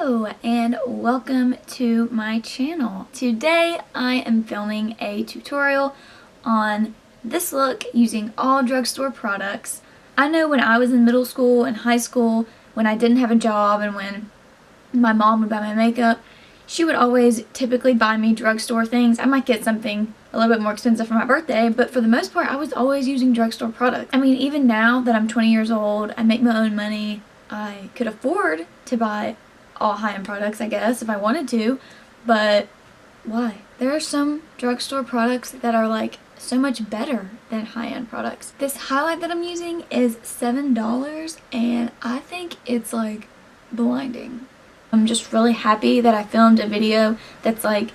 Hello and welcome to my channel. Today I am filming a tutorial on this look using all drugstore products. I know when I was in middle school and high school, when I didn't have a job and when my mom would buy my makeup, she would always typically buy me drugstore things. I might get something a little bit more expensive for my birthday, but for the most part I was always using drugstore products. I mean, even now that I'm 20 years old, I make my own money, I could afford to buy all high-end products, I guess, if I wanted to, but why? There are some drugstore products that are like so much better than high-end products. This highlight that I'm using is $7 and I think it's like blinding. I'm just really happy that I filmed a video that's like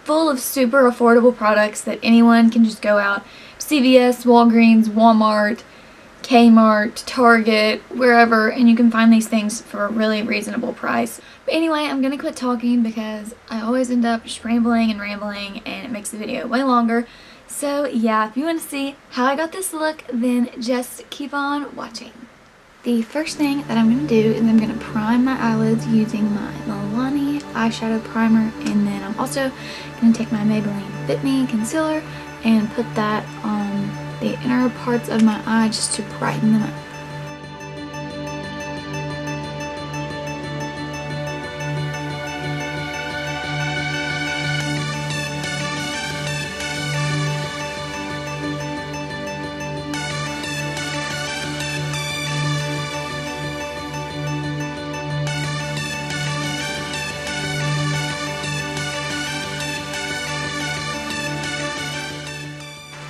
full of super affordable products that anyone can just go out, CVS, Walgreens, Walmart, Kmart, Target, wherever, and you can find these things for a really reasonable price. But anyway, I'm gonna quit talking because I always end up just rambling and rambling and it makes the video way longer. So yeah, if you want to see how I got this look, then just keep on watching. The first thing that I'm going to do is I'm going to prime my eyelids using my Milani eyeshadow primer, and then I'm also going to take my Maybelline Fit Me concealer and put that on the inner parts of my eye just to brighten them up.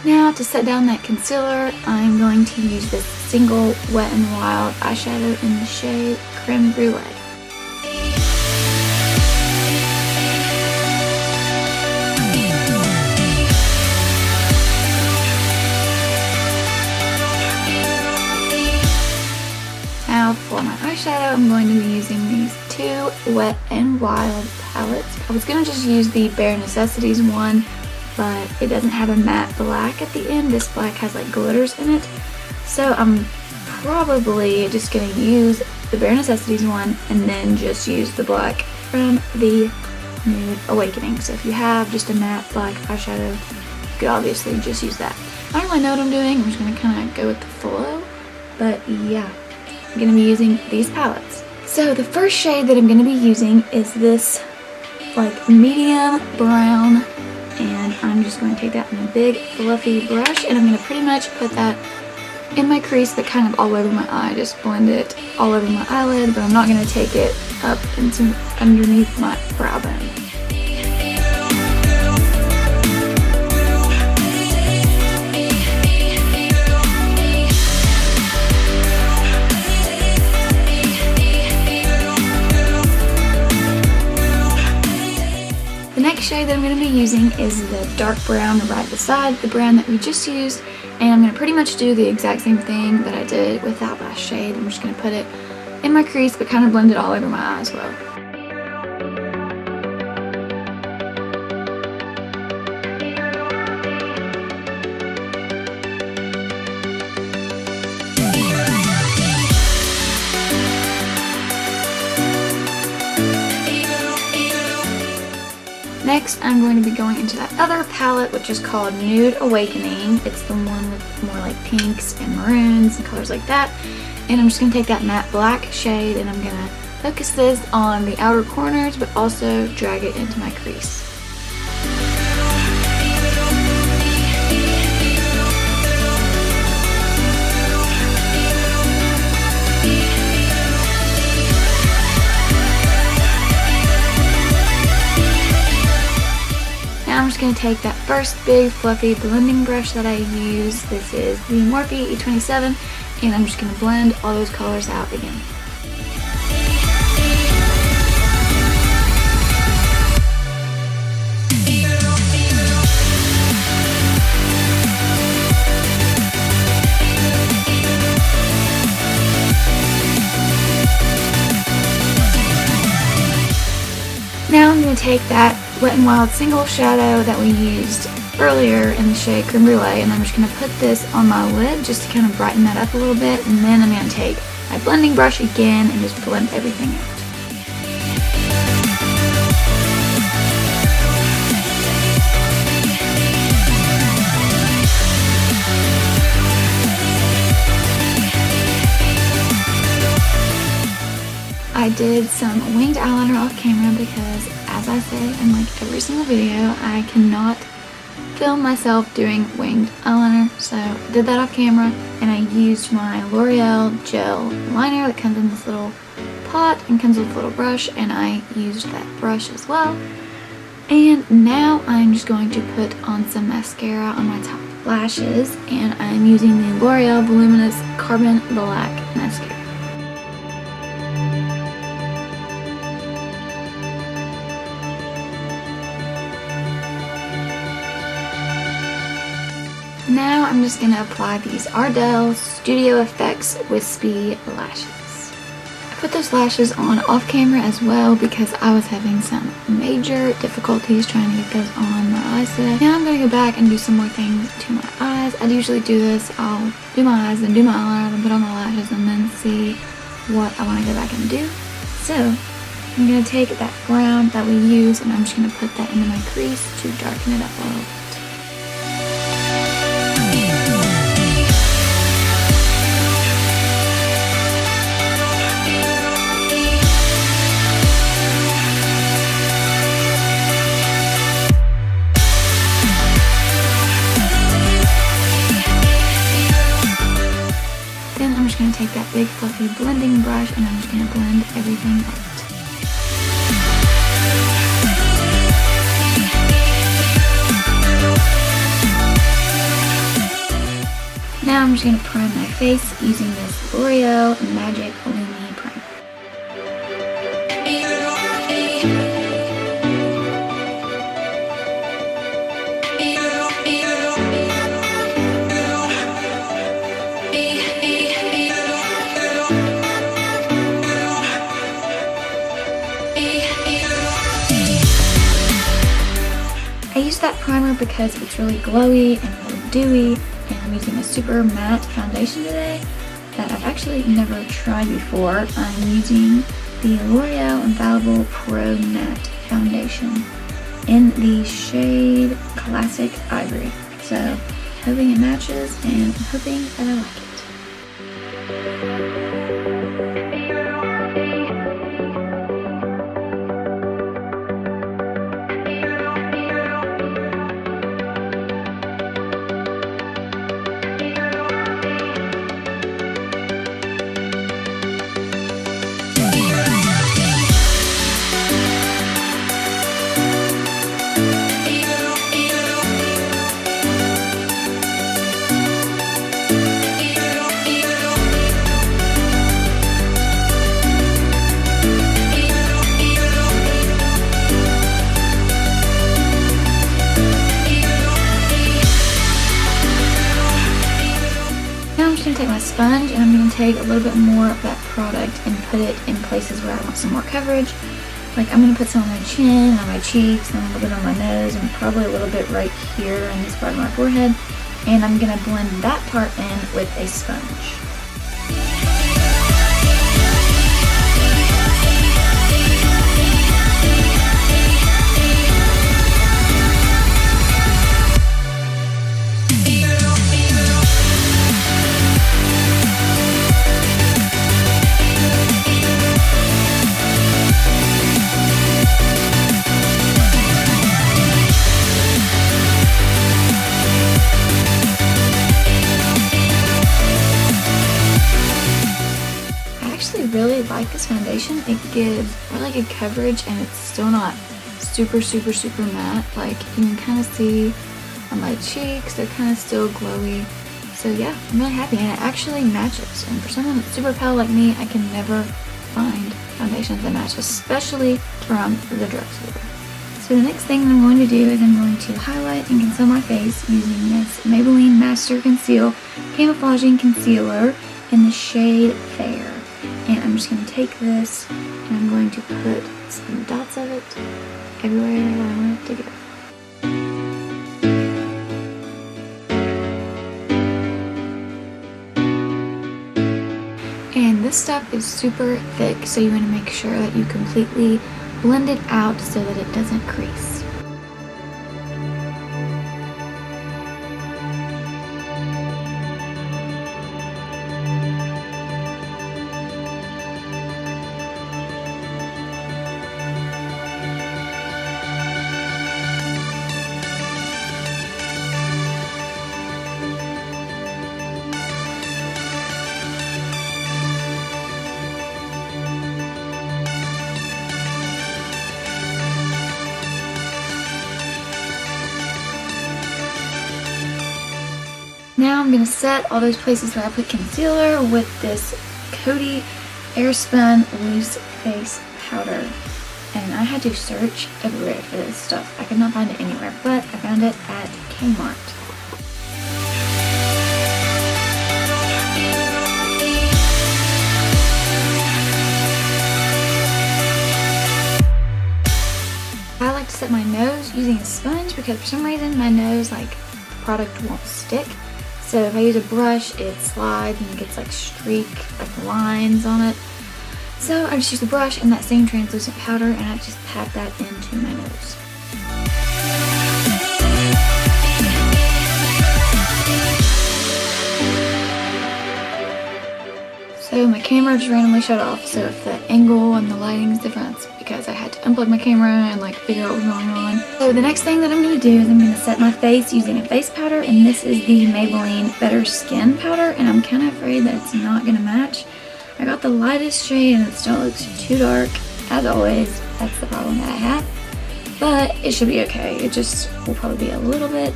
Now to set down that concealer, I'm going to use this single Wet n Wild eyeshadow in the shade Creme Brulee. Now for my eyeshadow, I'm going to be using these two Wet n Wild palettes. I was going to just use the Bare Necessities one, but it doesn't have a matte black at the end. This black has like glitters in it. So I'm probably just going to use the Bare Necessities one and then just use the black from the Nude Awakening. So if you have just a matte black eyeshadow, you could obviously just use that. I don't really know what I'm doing. I'm just going to kind of go with the flow. But yeah, I'm going to be using these palettes. So the first shade that I'm going to be using is this like medium brown. And I'm just going to take that in a big fluffy brush and I'm going to pretty much put that in my crease but kind of all over my eye. Just blend it all over my eyelid, but I'm not going to take it up into underneath my brow bone. The next shade that I'm going to be using is the dark brown right beside the brown that we just used, and I'm going to pretty much do the exact same thing that I did with that last shade. I'm just going to put it in my crease but kind of blend it all over my eye as well. Next, I'm going to be going into that other palette, which is called Nude Awakening. It's the one with more like pinks and maroons and colors like that. And I'm just going to take that matte black shade and I'm going to focus this on the outer corners, but also drag it into my crease. I'm just going to take that first big fluffy blending brush that I use. This is the Morphe E27, and I'm just going to blend all those colors out again. Now I'm going to take that Wet n Wild single shadow that we used earlier in the shade Creme Brulee, and I'm just going to put this on my lid just to kind of brighten that up a little bit, and then I'm going to take my blending brush again and just blend everything out. I did some winged eyeliner off camera because, as I say in like every single video, I cannot film myself doing winged eyeliner. So I did that off camera, and I used my L'Oreal gel liner that comes in this little pot and comes with a little brush, and I used that brush as well. And now I'm just going to put on some mascara on my top lashes, and I'm using the L'Oreal Voluminous Carbon Black Mascara. Now I'm just going to apply these Ardell Studio Effects Wispy Lashes. I put those lashes on off camera as well because I was having some major difficulties trying to get those on my eyes today. Now I'm going to go back and do some more things to my eyes. I usually do this. I'll do my eyes, then do my eyeliner, then put on my lashes, and then see what I want to go back and do. So I'm going to take that brown that we use, and I'm just going to put that into my crease to darken it up a little bit. Then I'm just going to take that big fluffy blending brush, and I'm just going to blend everything out. Now I'm just going to prime my face using this L'Oreal Magic Lumi Primer. I use that primer because it's really glowy and really dewy, and I'm using a super matte foundation today that I've actually never tried before. I'm using the L'Oreal Infallible Pro Matte Foundation in the shade Classic Ivory. So hoping it matches, and I'm hoping that I like it. Take my sponge, and I'm going to take a little bit more of that product and put it in places where I want some more coverage. Like, I'm going to put some on my chin, on my cheeks, and a little bit on my nose, and probably a little bit right here in this part of my forehead. And I'm going to blend that part in with a sponge. Really like this foundation. It gives really good coverage, and it's still not super matte. Like, you can kind of see on my cheeks, they're kind of still glowy. So yeah, I'm really happy, and it actually matches. And for someone that's super pale like me, I can never find foundations that match, especially from the drugstore. So the next thing that I'm going to do is I'm going to highlight and conceal my face using this Maybelline Master Conceal Camouflaging Concealer in the shade Fair. And I'm just going to take this, and I'm going to put some dots of it everywhere that I want it to go. And this stuff is super thick, so you want to make sure that you completely blend it out so that it doesn't crease. Now I'm going to set all those places where I put concealer with this Coty Airspun Loose Face Powder. And I had to search everywhere for this stuff. I could not find it anywhere, but I found it at Kmart. I like to set my nose using a sponge because for some reason my nose, like, the product won't stick. So if I use a brush, it slides and it gets like like lines on it. So I just use the brush and that same translucent powder and I just pat that into my nose. So my camera just randomly shut off, so if the angle and the lighting is different, it's because I had to unplug my camera and like figure out what was going on. So the next thing that I'm going to do is I'm going to set my face using a face powder, and this is the Maybelline Better Skin powder, and I'm kind of afraid that it's not going to match. I got the lightest shade and it still looks too dark. As always, that's the problem that I have. But it should be okay. It just will probably be a little bit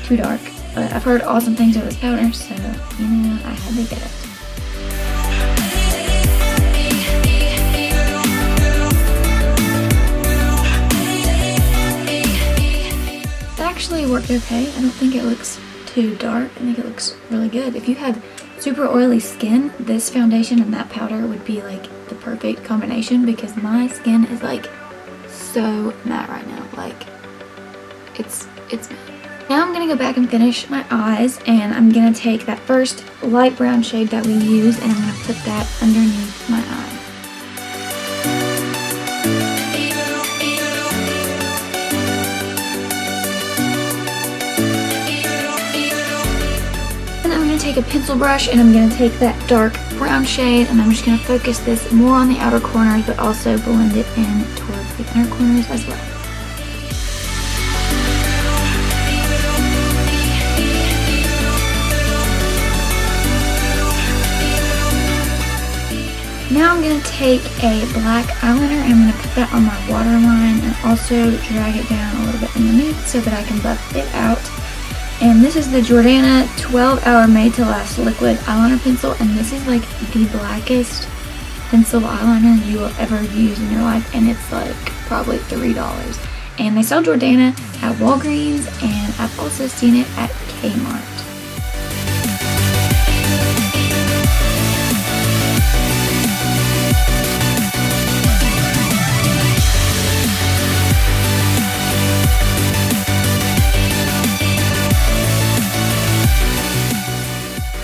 too dark. But I've heard awesome things of this powder, so you know, I had to get it. Actually worked okay. I don't think it looks too dark. I think it looks really good. If you have super oily skin, this foundation and that powder would be like the perfect combination because my skin is like so matte right now. Like it's matte. Now I'm gonna go back and finish my eyes, and I'm gonna take that first light brown shade that we used and I'm gonna put that underneath my eye. Take a pencil brush and I'm going to take that dark brown shade and I'm just going to focus this more on the outer corners but also blend it in towards the inner corners as well. Now I'm going to take a black eyeliner and I'm going to put that on my waterline and also drag it down a little bit underneath so that I can buff it out. And this is the Jordana 12-Hour Made to Last Liquid Eyeliner Pencil, and this is like the blackest pencil eyeliner you will ever use in your life, and it's like probably $3. And they sell Jordana at Walgreens, and I've also seen it at Kmart.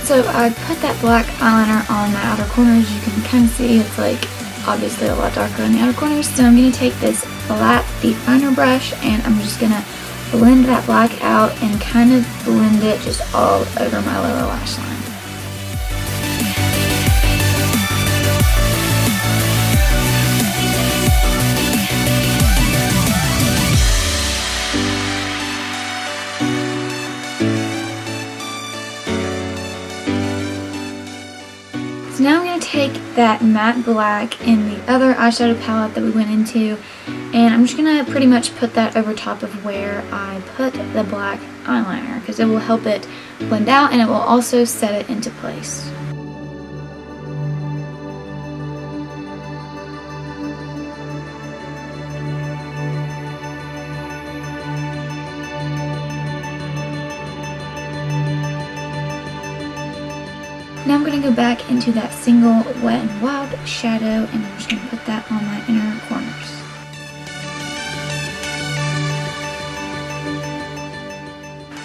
So I put that black eyeliner on my outer corners. You can kind of see it's like obviously a lot darker on the outer corners. So I'm going to take this flat deep liner brush and I'm just going to blend that black out and kind of blend it just all over my lower lash line. So now I'm going to take that matte black in the other eyeshadow palette that we went into, and I'm just going to pretty much put that over top of where I put the black eyeliner because it will help it blend out and it will also set it into place. Now I'm going to go back into that single Wet n Wild shadow and I'm just going to put that on my inner corners.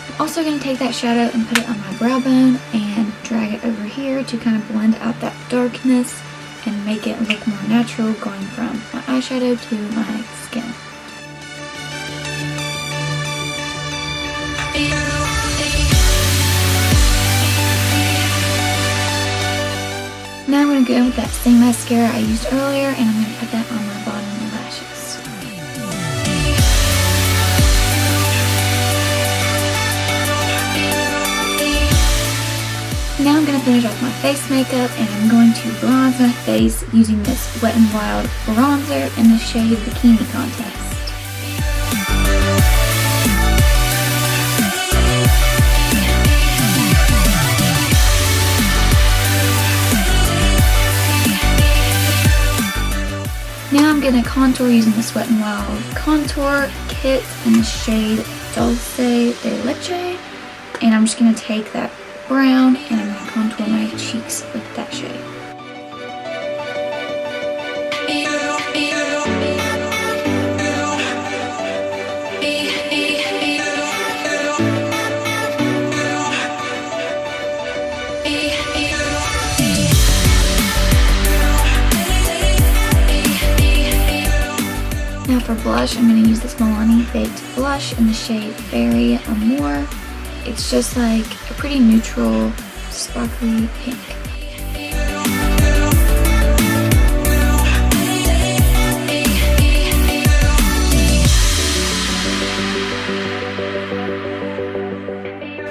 I'm also going to take that shadow and put it on my brow bone and drag it over here to kind of blend out that darkness and make it look more natural going from my eyeshadow to my skin. Now I'm going to go with that same mascara I used earlier and I'm going to put that on my bottom lashes. Now I'm going to finish off my face makeup and I'm going to bronze my face using this Wet n Wild bronzer in the shade Bikini Contest. Now I'm going to contour using the Sweat n Wild Contour Kit in the shade Dulce de Leche. And I'm just going to take that brown and I'm going to contour my cheeks with that shade. Now for blush, I'm going to use this Milani Baked Blush in the shade Berry Amour. It's just like a pretty neutral, sparkly pink.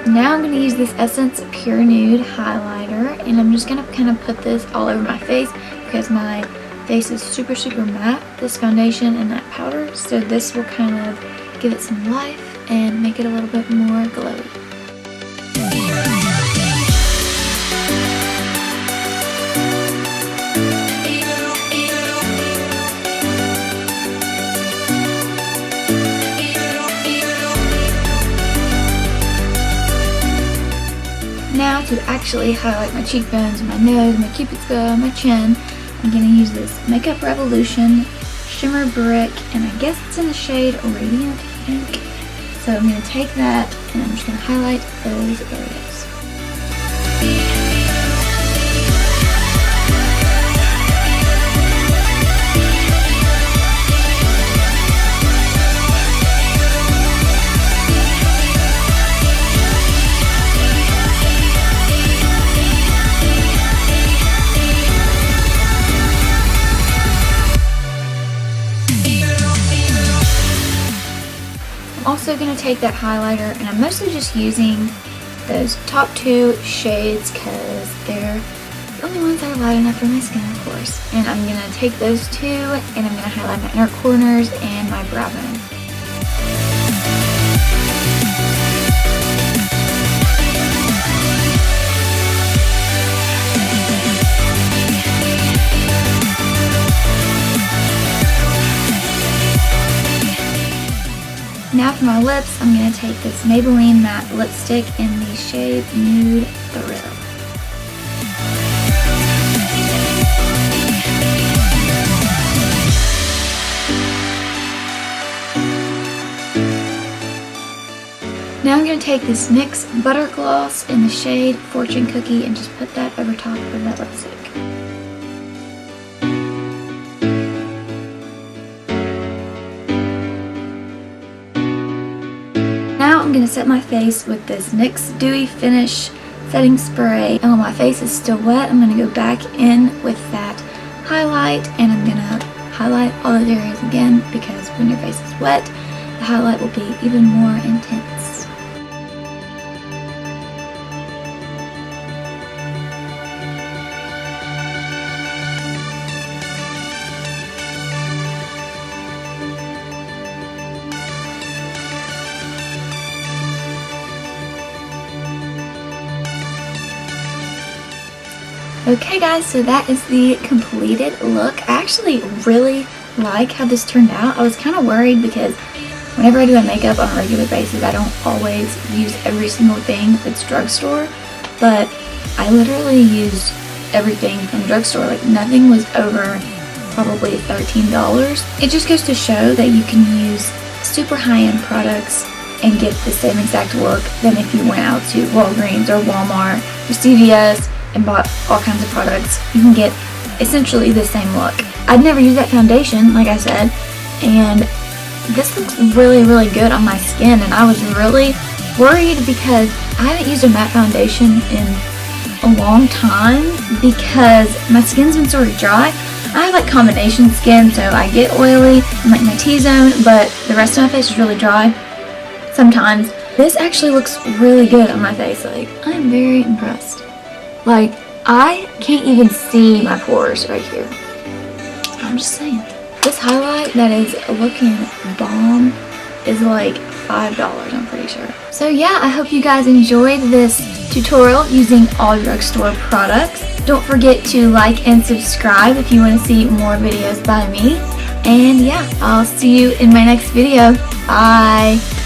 Now I'm going to use this Essence Pure Nude highlighter, and I'm just going to kind of put this all over my face because my face is super matte, this foundation and that powder, so this will kind of give it some life and make it a little bit more glowy. Now to actually highlight my cheekbones, my nose, my cupid's bow, my chin, I'm going to use this Makeup Revolution Shimmer Brick, and I guess it's in the shade Radiant Pink. So I'm going to take that and I'm just going to highlight those areas. I'm also going to take that highlighter, and I'm mostly just using those top two shades because they're the only ones that are light enough for my skin, of course. And I'm going to take those two and I'm going to highlight my inner corners and my brow bone. Now for my lips, I'm going to take this Maybelline matte lipstick in the shade Nude Thrill. Now I'm going to take this NYX Butter Gloss in the shade Fortune Cookie and just put that over top of that lipstick. Now I'm going to set my face with this NYX Dewy Finish Setting Spray. And while my face is still wet, I'm going to go back in with that highlight, and I'm going to highlight all those areas again because when your face is wet, the highlight will be even more intense. Okay guys, so that is the completed look. I actually really like how this turned out. I was kind of worried because whenever I do my makeup on a regular basis, I don't always use every single thing that's drugstore, but I literally used everything from drugstore. Like nothing was over probably $13. It just goes to show that you can use super high-end products and get the same exact look than if you went out to Walgreens or Walmart or CVS and bought all kinds of products. You can get essentially the same look. I'd never used that foundation, like I said, and this looks really good on my skin, and I was really worried because I haven't used a matte foundation in a long time because my skin's been sort of dry. I have like combination skin, so I get oily in like my T-zone, but the rest of my face is really dry sometimes. This actually looks really good on my face. Like, I'm very impressed. Like, I can't even see my pores right here. I'm just saying. This highlight that is looking bomb is like $5, I'm pretty sure. So yeah, I hope you guys enjoyed this tutorial using all drugstore products. Don't forget to like and subscribe if you want to see more videos by me. And yeah, I'll see you in my next video. Bye!